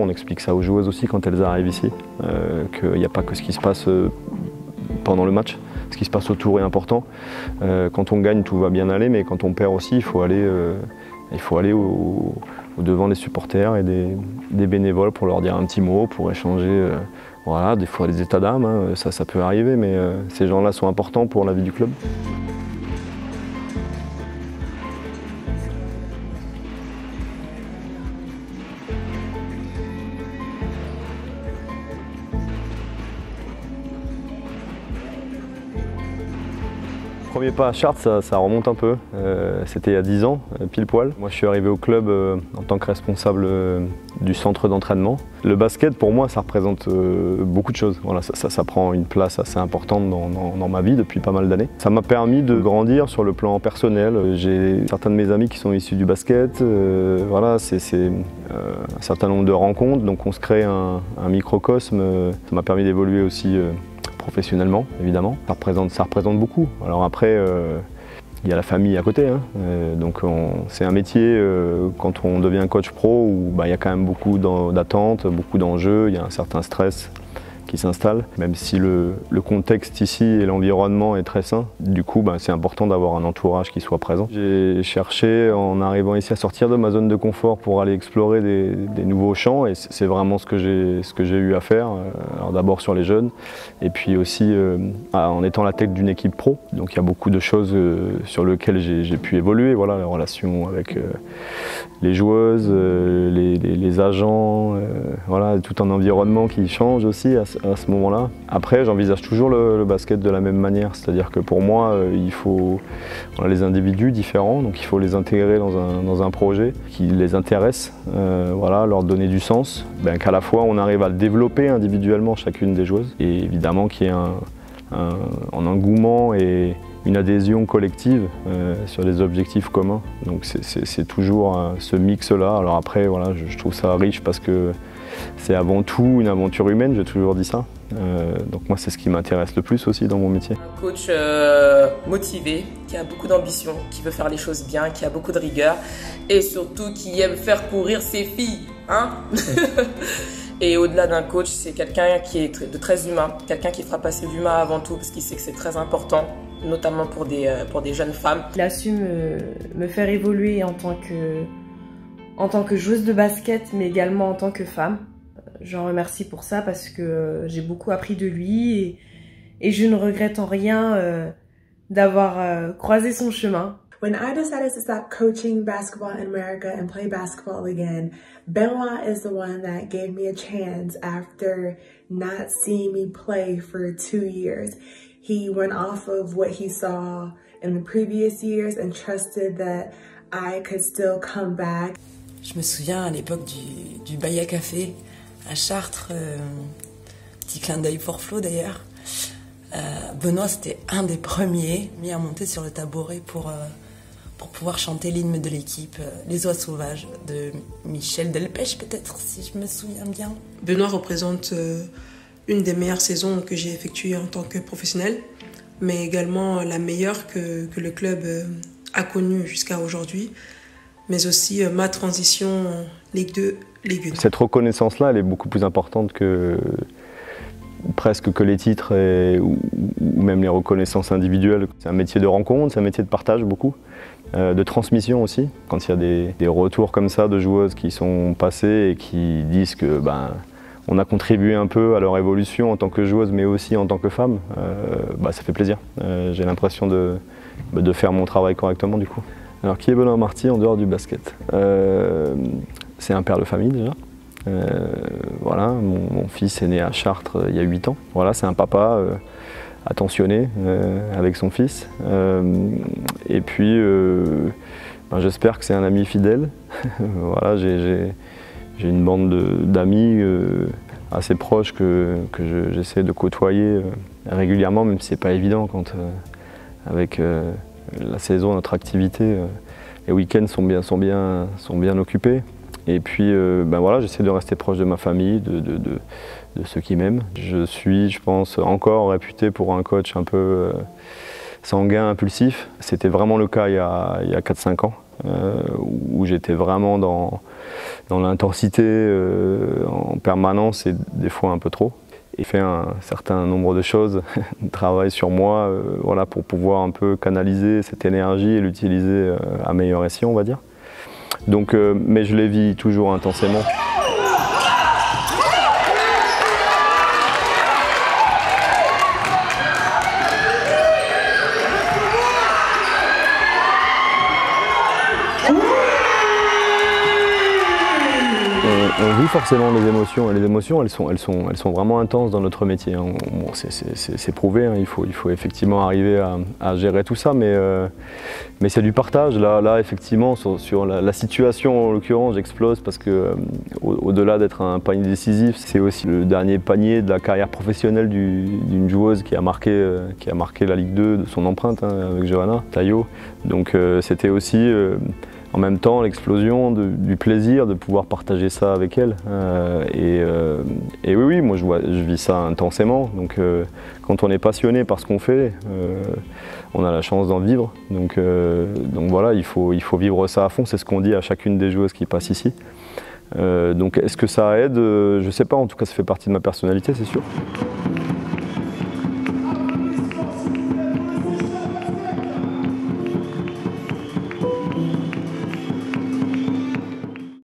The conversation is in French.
On explique ça aux joueuses aussi quand elles arrivent ici, qu'il n'y a pas que ce qui se passe pendant le match. Ce qui se passe autour est important. Quand on gagne, tout va bien aller, mais quand on perd aussi, il faut aller au devant des supporters et des bénévoles pour leur dire un petit mot, pour échanger. Voilà, des fois des états d'âme, hein, ça peut arriver, mais ces gens-là sont importants pour la vie du club. Premier pas à Chartres, ça remonte un peu. C'était il y a 10 ans, pile poil. Moi, je suis arrivé au club en tant que responsable du centre d'entraînement. Le basket, pour moi, ça représente beaucoup de choses. Voilà, ça prend une place assez importante dans ma vie depuis pas mal d'années. Ça m'a permis de grandir sur le plan personnel. J'ai certains de mes amis qui sont issus du basket. Voilà, c'est un certain nombre de rencontres, donc on se crée un microcosme. Ça m'a permis d'évoluer aussi professionnellement, évidemment. Ça représente beaucoup. Alors après, il y a la famille à côté, hein. Donc c'est un métier, quand on devient coach pro, où il y a quand même beaucoup d'attentes, beaucoup d'enjeux, il y a un certain stress qui s'installe, même si le contexte ici et l'environnement est très sain. Du coup, c'est important d'avoir un entourage qui soit présent. J'ai cherché, en arrivant ici, à sortir de ma zone de confort pour aller explorer des nouveaux champs, et c'est vraiment ce que j'ai eu à faire. Alors d'abord sur les jeunes, et puis aussi en étant la tête d'une équipe pro. Donc il y a beaucoup de choses sur lesquelles j'ai pu évoluer. Voilà, la relation avec les joueuses, les agents, voilà, tout un environnement qui change aussi à ce moment-là. Après, j'envisage toujours le basket de la même manière, c'est-à-dire que pour moi, on a les individus différents, donc il faut les intégrer dans un projet qui les intéresse, voilà, leur donner du sens, qu'à la fois on arrive à le développer individuellement chacune des joueuses, et évidemment qu'il y ait un engouement et une adhésion collective sur des objectifs communs. Donc c'est toujours ce mix-là. Alors après, voilà, je trouve ça riche parce que c'est avant tout une aventure humaine, j'ai toujours dit ça. Donc moi, c'est ce qui m'intéresse le plus aussi dans mon métier. Un coach motivé, qui a beaucoup d'ambition, qui veut faire les choses bien, qui a beaucoup de rigueur et surtout qui aime faire courir ses filles, hein. Et au-delà d'un coach, c'est quelqu'un qui est de très humain, quelqu'un qui fera passer l'humain avant tout parce qu'il sait que c'est très important, notamment pour des jeunes femmes. Il a su me faire évoluer en tant que joueuse de basket, mais également en tant que femme. J'en remercie pour ça parce que j'ai beaucoup appris de lui et je ne regrette en rien d'avoir croisé son chemin. When I decided to stop coaching basketball in America and play basketball again, Benoit is the one that gave me a chance after not seeing me play for 2 years. He went off of what he saw in the previous years and trusted that I could still come back. Je me souviens à l'époque du Bahia Café à Chartres, petit clin d'œil pour Flo d'ailleurs. Benoit, c'était un des premiers mis à monter sur le tabouret pour pouvoir chanter l'hymne de l'équipe, Les Oies Sauvages, de Michel Delpech peut-être, si je me souviens bien. Benoit représente une des meilleures saisons que j'ai effectuées en tant que professionnel, mais également la meilleure que le club a connue jusqu'à aujourd'hui, mais aussi ma transition Ligue 2, Ligue 1. Cette reconnaissance-là, elle est beaucoup plus importante que presque que les titres ou même les reconnaissances individuelles. C'est un métier de rencontre, c'est un métier de partage beaucoup, de transmission aussi. Quand il y a des retours comme ça de joueuses qui sont passées et qui disent que on a contribué un peu à leur évolution en tant que joueuse mais aussi en tant que femme, ça fait plaisir. J'ai l'impression de faire mon travail correctement du coup. Alors qui est Benoit Marty en dehors du basket? C'est un père de famille déjà. Voilà, mon fils est né à Chartres il y a 8 ans. Voilà, c'est un papa attentionné avec son fils. Et puis, j'espère que c'est un ami fidèle. Voilà, j'ai une bande d'amis assez proches que j'essaie de côtoyer régulièrement, même si c'est pas évident quand avec la saison, notre activité, les week-ends sont bien occupés. Et puis voilà, j'essaie de rester proche de ma famille, de ceux qui m'aiment. Je suis, je pense, encore réputé pour un coach un peu sanguin, impulsif. C'était vraiment le cas il y a 4-5 ans, où j'étais vraiment dans l'intensité, permanence et des fois un peu trop. Et fait un certain nombre de choses, travaille sur moi voilà, pour pouvoir un peu canaliser cette énergie et l'utiliser à meilleur escient, on va dire. Donc, mais je les vis toujours intensément. On vit forcément les émotions, et les émotions elles sont vraiment intenses dans notre métier. Hein. Bon, c'est prouvé, hein. Il faut effectivement arriver à gérer tout ça, mais c'est du partage. Là effectivement, sur la situation en l'occurrence, j'explose parce que au-delà d'être un panier décisif, c'est aussi le dernier panier de la carrière professionnelle d'une joueuse qui a marqué la Ligue 2 de son empreinte, hein, avec Johanna Taillot. Donc c'était aussi en même temps l'explosion du plaisir de pouvoir partager ça avec elle. Et oui, moi je vis ça intensément. Donc quand on est passionné par ce qu'on fait, on a la chance d'en vivre. Donc voilà, il faut vivre ça à fond, c'est ce qu'on dit à chacune des joueuses qui passent ici. Donc est-ce que ça aide? Je sais pas, en tout cas ça fait partie de ma personnalité, c'est sûr.